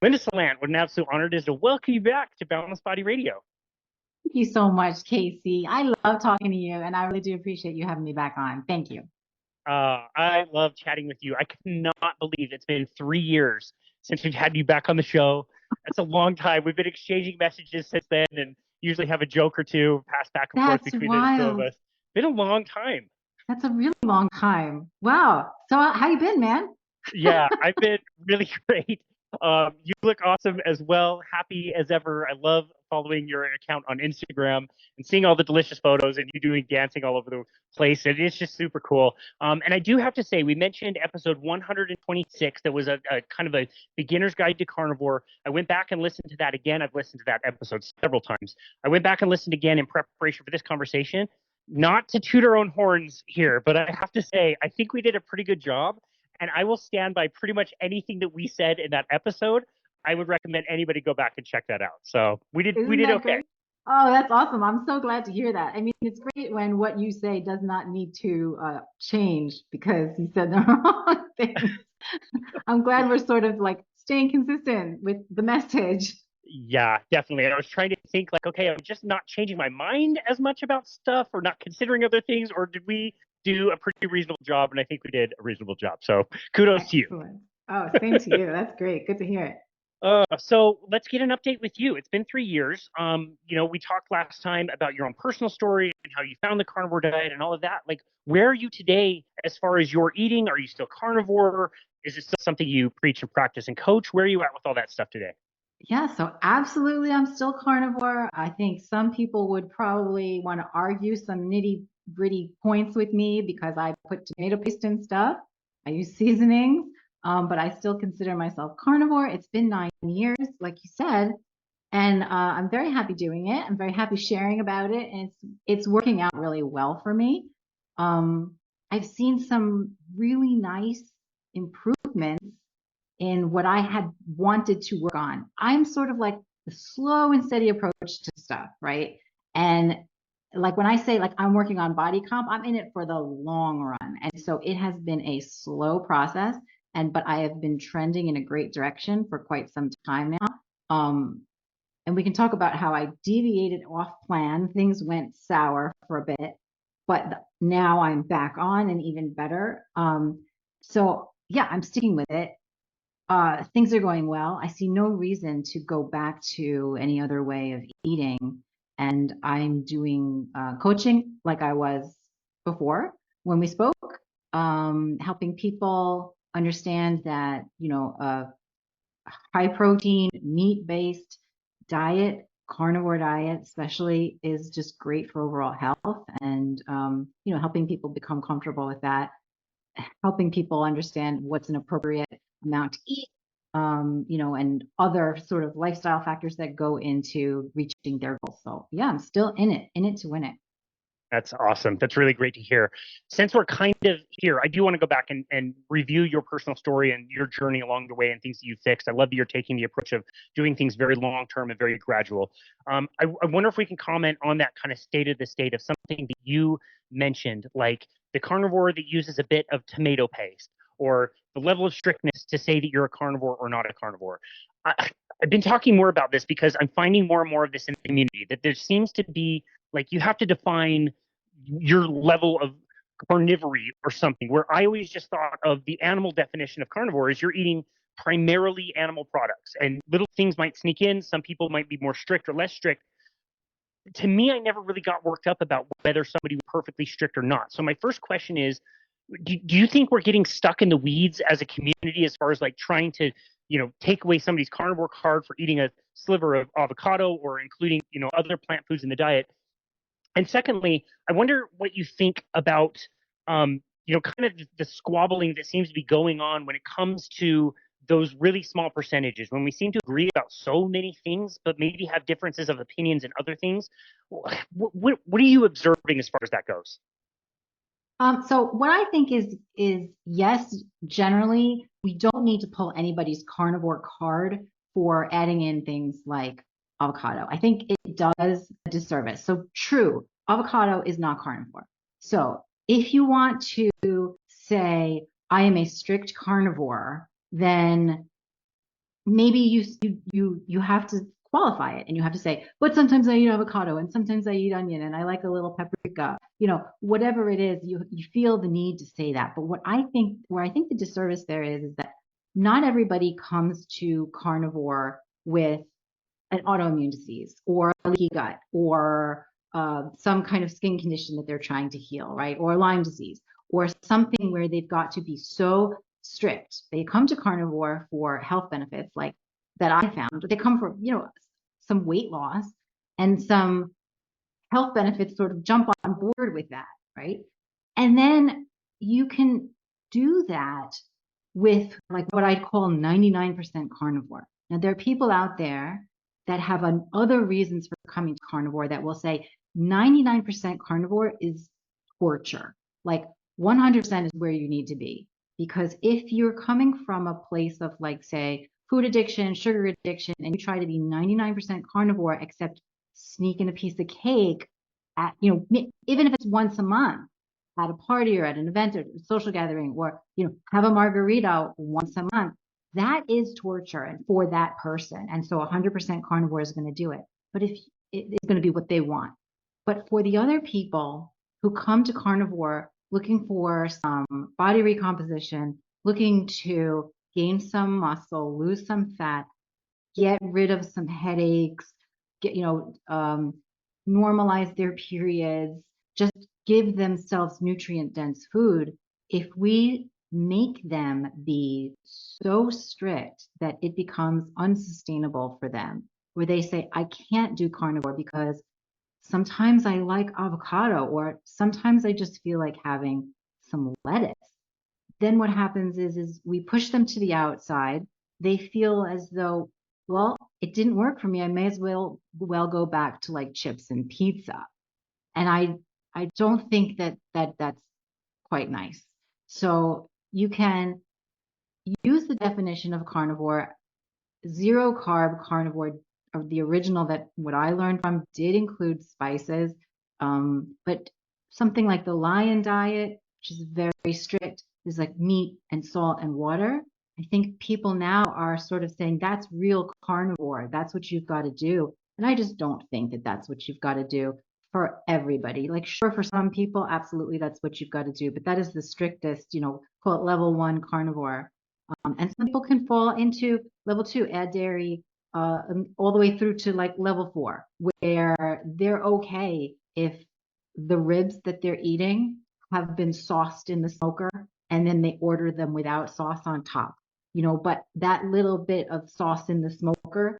Linda Salant, what an absolute honor it is to welcome you back to Boundless Body Radio. Thank you so much, Casey. I love talking to you, and I really do appreciate you having me back on. Thank you. I love chatting with you. I cannot believe it's been 3 years since we've had you back on the show. That's a long time. We've been exchanging messages since then and usually have a joke or two pass back and forth between the two of us. Been a long time. That's a really long time. Wow. So how you been, man? Yeah, I've been really great. You look awesome as well. Happy as ever. I love following your account on Instagram and seeing all the delicious photos and you doing dancing all over the place. And it's just super cool. And I do have to say, we mentioned episode 126. That was a kind of a beginner's guide to carnivore. I went back and listened to that again. I've listened to that episode several times. I went back and listened again in preparation for this conversation. Not to toot our own horns here, but I have to say, I think we did a pretty good job. And I will stand by pretty much anything that we said in that episode. I would recommend anybody go back and check that out. So we did okay. Great? Oh, that's awesome. I'm so glad to hear that. I mean, it's great when what you say does not need to change because you said the wrong things. I'm glad we're sort of like staying consistent with the message. Yeah, definitely. I was trying to think like, okay, I'm just not changing my mind as much about stuff or not considering other things, or did we do a pretty reasonable job? And I think we did a reasonable job. So kudos to you. Oh, same to you. That's great. Good to hear it. So let's get an update with you. It's been 3 years. We talked last time about your own personal story and how you found the carnivore diet and all of that. Like, where are you today as far as your eating? Are you still carnivore? Is it still something you preach and practice and coach? Where are you at with all that stuff today? Yeah, so absolutely, I'm still carnivore. I think some people would probably want to argue some nitty-gritty points with me because I put tomato paste and stuff. I use seasonings, but I still consider myself carnivore. It's been 9 years, like you said, and I'm very happy doing it. I'm very happy sharing about it, and it's working out really well for me. I've seen some really nice improvements in what I had wanted to work on. I'm sort of like the slow and steady approach to stuff, right? And like when I say like I'm working on body comp, I'm in it for the long run. And so it has been a slow process, but I have been trending in a great direction for quite some time now. And we can talk about how I deviated off plan. Things went sour for a bit, but now I'm back on and even better. So yeah, I'm sticking with it. Things are going well. I see no reason to go back to any other way of eating. And I'm doing coaching like I was before when we spoke, helping people understand that, a high protein, meat-based diet, carnivore diet especially, is just great for overall health and, helping people become comfortable with that, helping people understand what's an appropriate amount to eat, and other sort of lifestyle factors that go into reaching their goals. So yeah, I'm still in it to win it. That's awesome. That's really great to hear. Since we're kind of here, I do want to go back and review your personal story and your journey along the way and things that you fixed. I love that you're taking the approach of doing things very long-term and very gradual. I wonder if we can comment on that kind of state of something that you mentioned, like the carnivore that uses a bit of tomato paste, or the level of strictness to say that you're a carnivore or not a carnivore. I've been talking more about this because I'm finding more and more of this in the community, that there seems to be like you have to define your level of carnivory or something, where I always just thought of the animal definition of carnivore is you're eating primarily animal products, and little things might sneak in. Some people might be more strict or less strict. To me, I never really got worked up about whether somebody was perfectly strict or not. So my first question is, do you think we're getting stuck in the weeds as a community as far as like trying to, take away somebody's carnivore card for eating a sliver of avocado or including, other plant foods in the diet? And secondly, I wonder what you think about, kind of the squabbling that seems to be going on when it comes to those really small percentages, when we seem to agree about so many things, but maybe have differences of opinions in other things. What are you observing as far as that goes? So what I think is yes, generally, we don't need to pull anybody's carnivore card for adding in things like avocado. I think it does a disservice. So true, avocado is not carnivore. So if you want to say, I am a strict carnivore, then maybe you have to qualify it, and you have to say, but sometimes I eat avocado and sometimes I eat onion and I like a little paprika, whatever it is, you feel the need to say that. But where I think the disservice there is that not everybody comes to carnivore with an autoimmune disease or a leaky gut or some kind of skin condition that they're trying to heal, right? Or Lyme disease or something where they've got to be so strict. They come to carnivore for health benefits like that I found. They come for, some weight loss and some health benefits sort of jump on board with that, right? And then you can do that with like what I'd call 99% carnivore. Now, there are people out there that have other reasons for coming to carnivore that will say 99% carnivore is torture. Like 100% is where you need to be. Because if you're coming from a place of like, say, food addiction, sugar addiction, and you try to be 99% carnivore, except sneak in a piece of cake at, even if it's once a month at a party or at an event or a social gathering, or, have a margarita once a month, that is torture and for that person. And so 100% carnivore is going to do it. But if it's going to be what they want. But for the other people who come to carnivore looking for some body recomposition, looking to gain some muscle, lose some fat, get rid of some headaches, normalize their periods, just give themselves nutrient dense food. If we make them be so strict that it becomes unsustainable for them, where they say, I can't do carnivore because sometimes I like avocado, or sometimes I just feel like having some lettuce. Then what happens is we push them to the outside. They feel as though, well, it didn't work for me. I may as well go back to like chips and pizza. And I don't think that's quite nice. So you can use the definition of carnivore, zero carb carnivore, or the original that what I learned from did include spices. But something like the Lion diet, which is very strict, is like meat and salt and water. I think people now are sort of saying that's real carnivore. That's what you've got to do. And I just don't think that that's what you've got to do for everybody. Like, sure, for some people, absolutely, that's what you've got to do. But that is the strictest, call it level 1 carnivore. And some people can fall into level 2, add dairy, all the way through to like level 4, where they're okay if the ribs that they're eating have been sauced in the smoker and then they order them without sauce on top. But that little bit of sauce in the smoker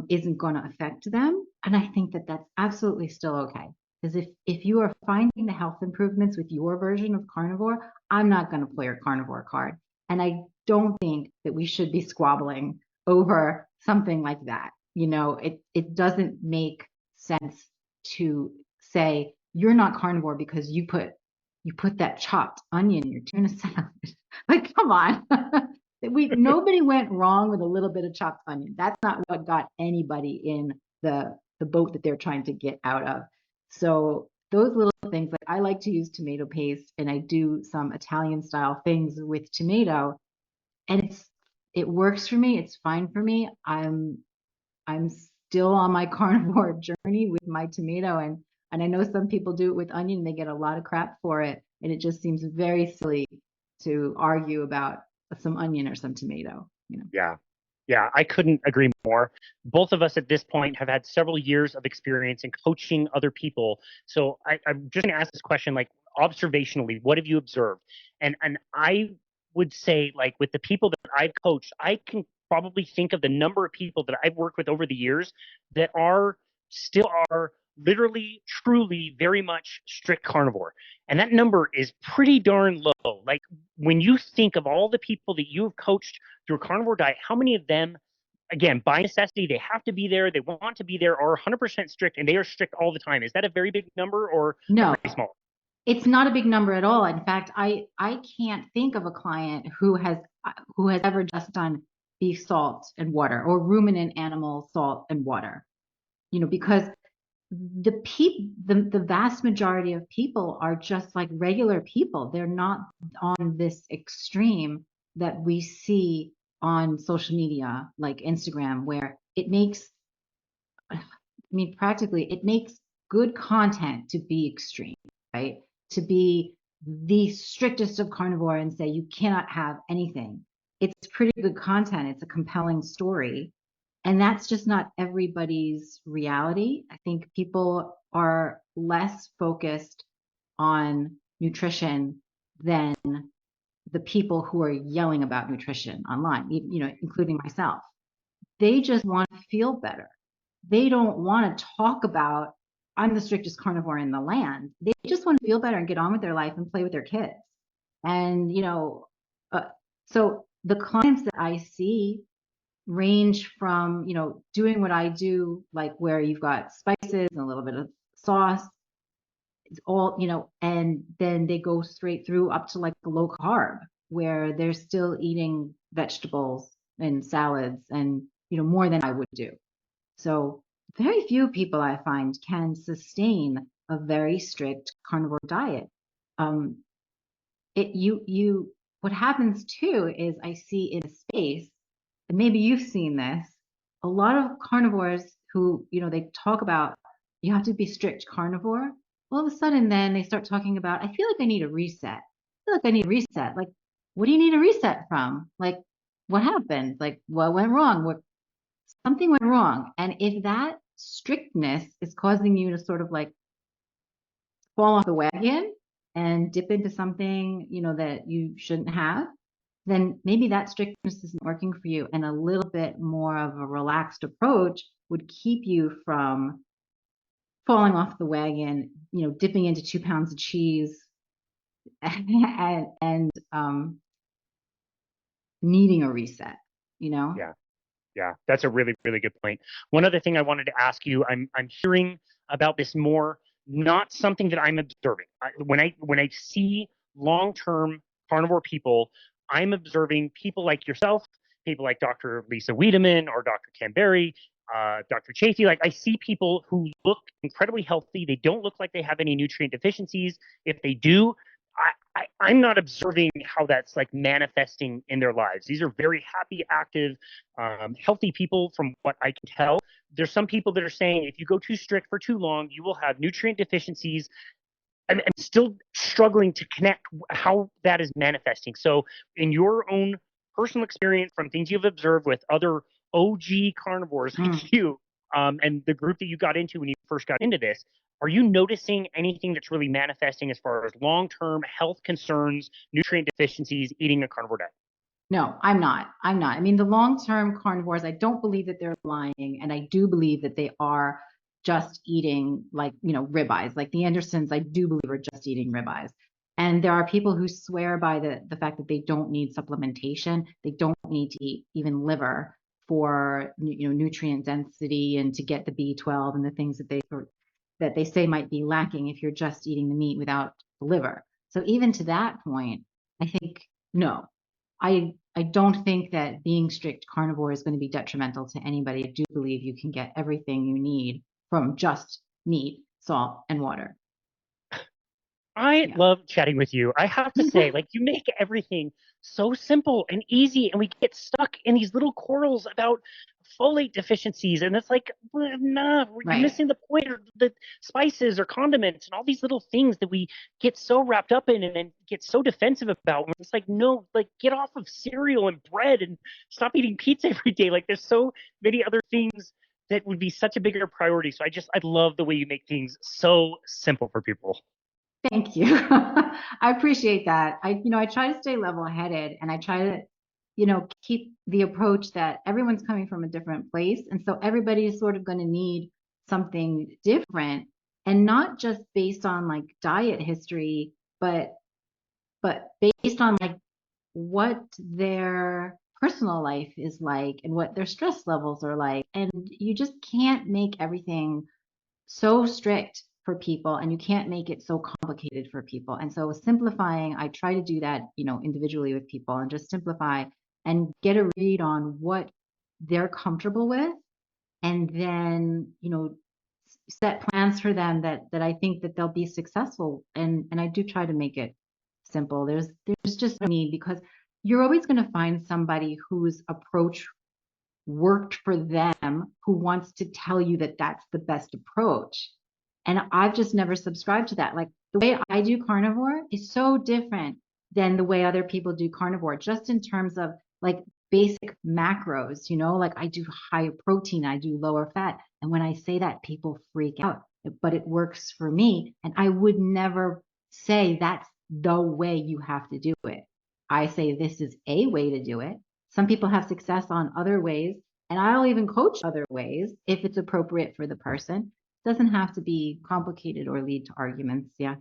isn't going to affect them. And I think that that's absolutely still okay. Because if you are finding the health improvements with your version of carnivore, I'm not going to play your carnivore card. And I don't think that we should be squabbling over something like that. It doesn't make sense to say you're not carnivore because you put that chopped onion in your tuna salad. Like, come on. Nobody went wrong with a little bit of chopped onion. That's not what got anybody in the boat that they're trying to get out of. So those little things, like I like to use tomato paste, and I do some Italian style things with tomato, and it works for me. It's fine for me. I'm still on my carnivore journey with my tomato, and I know some people do it with onion. They get a lot of crap for it, and it just seems very silly to argue about some onion or some tomato. Yeah, I couldn't agree more. Both of us at this point have had several years of experience in coaching other people. So I'm just going to ask this question, like, observationally, what have you observed? And I would say, like, with the people that I've coached, I can probably think of the number of people that I've worked with over the years that still are literally, truly, very much strict carnivore. And that number is pretty darn low. Like, when you think of all the people that you've coached through a carnivore diet, how many of them, again, by necessity, they have to be there, they want to be there, are 100% strict, and they are strict all the time? Is that a very big number or No, pretty small? it's not a big number at all. In fact, I can't think of a client who has ever just done beef salt and water or ruminant animal salt and water. Because the vast majority of people are just like regular people. They're not on this extreme that we see on social media like Instagram where it makes, I mean, practically it makes good content to be extreme, right? To be the strictest of carnivore and say you cannot have anything. It's pretty good content. It's a compelling story. And that's just not everybody's reality. I think people are less focused on nutrition than the people who are yelling about nutrition online, including myself. They just want to feel better. They don't want to talk about, I'm the strictest carnivore in the land. They just want to feel better and get on with their life and play with their kids. And, so the clients that I see range from, doing what I do, like where you've got spices and a little bit of sauce, it's all, and then they go straight through up to like the low carb, where they're still eating vegetables and salads and, more than I would do. So very few people I find can sustain a very strict carnivore diet. What happens too is I see in a space, and maybe you've seen this, a lot of carnivores who, they talk about you have to be strict carnivore. All of a sudden, then they start talking about, I feel like I need a reset. I feel like I need a reset. Like, what do you need a reset from? Like, what happened? Like, what went wrong? Something went wrong. And if that strictness is causing you to sort of like fall off the wagon and dip into something, that you shouldn't have, then maybe that strictness isn't working for you. And a little bit more of a relaxed approach would keep you from falling off the wagon, dipping into 2 pounds of cheese and needing a reset, Yeah, that's a really, really good point. One other thing I wanted to ask you, I'm hearing about this more, not something that I'm observing. When I see long-term carnivore people, I'm observing people like yourself, people like Dr. Lisa Wiedemann or Dr. Canberry, Dr. Chafee. Like I see people who look incredibly healthy. They don't look like they have any nutrient deficiencies. If they do, I'm not observing how that's like manifesting in their lives. These are very happy, active, healthy people from what I can tell. There's some people that are saying if you go too strict for too long, you will have nutrient deficiencies. I'm still struggling to connect how that is manifesting. So in your own personal experience from things you've observed with other OG carnivores like you, and the group that you got into when you first got into this, are you noticing anything that's really manifesting as far as long-term health concerns, nutrient deficiencies, eating a carnivore diet? No, I'm not. I mean, the long-term carnivores, I don't believe that they're lying, and I do believe that they are just eating like, ribeyes. Like the Andersons, I do believe are just eating ribeyes. And there are people who swear by the fact that they don't need supplementation. They don't need to eat even liver for, nutrient density and to get the B12 and the things that they say might be lacking if you're just eating the meat without the liver. So even to that point, I think, no, I don't think that being strict carnivore is going to be detrimental to anybody. I do believe you can get everything you need from just meat, salt, and water. I love chatting with you. I have to say, like, you make everything so simple and easy, and we get stuck in these little quarrels about folate deficiencies, and it's like, nah, you're missing the point, or the spices or condiments and all these little things that we get so wrapped up in and then get so defensive about. It's like, no, like, get off of cereal and bread and stop eating pizza every day. Like, there's so many other things that would be such a bigger priority. So I love the way you make things so simple for people. Thank you. I appreciate that. I try to stay level-headed, and I try to, keep the approach that everyone's coming from a different place. And so everybody is sort of going to need something different, and not just based on like diet history, but based on like what their personal life is like and what their stress levels are like. And you just can't make everything so strict for people, and you can't make it so complicated for people. And so simplifying, I try to do that, individually with people, and just simplify and get a read on what they're comfortable with, and then, set plans for them that I think that they'll be successful. And I do try to make it simple. There's just a need, because you're always going to find somebody whose approach worked for them, who wants to tell you that that's the best approach. And I've just never subscribed to that. Like the way I do carnivore is so different than the way other people do carnivore, just in terms of like basic macros, like I do higher protein, I do lower fat. And when I say that, people freak out, but it works for me. And I would never say that's the way you have to do it. I say this is a way to do it. Some people have success on other ways, and I'll even coach other ways if it's appropriate for the person. Doesn't have to be complicated or lead to arguments. Yeah.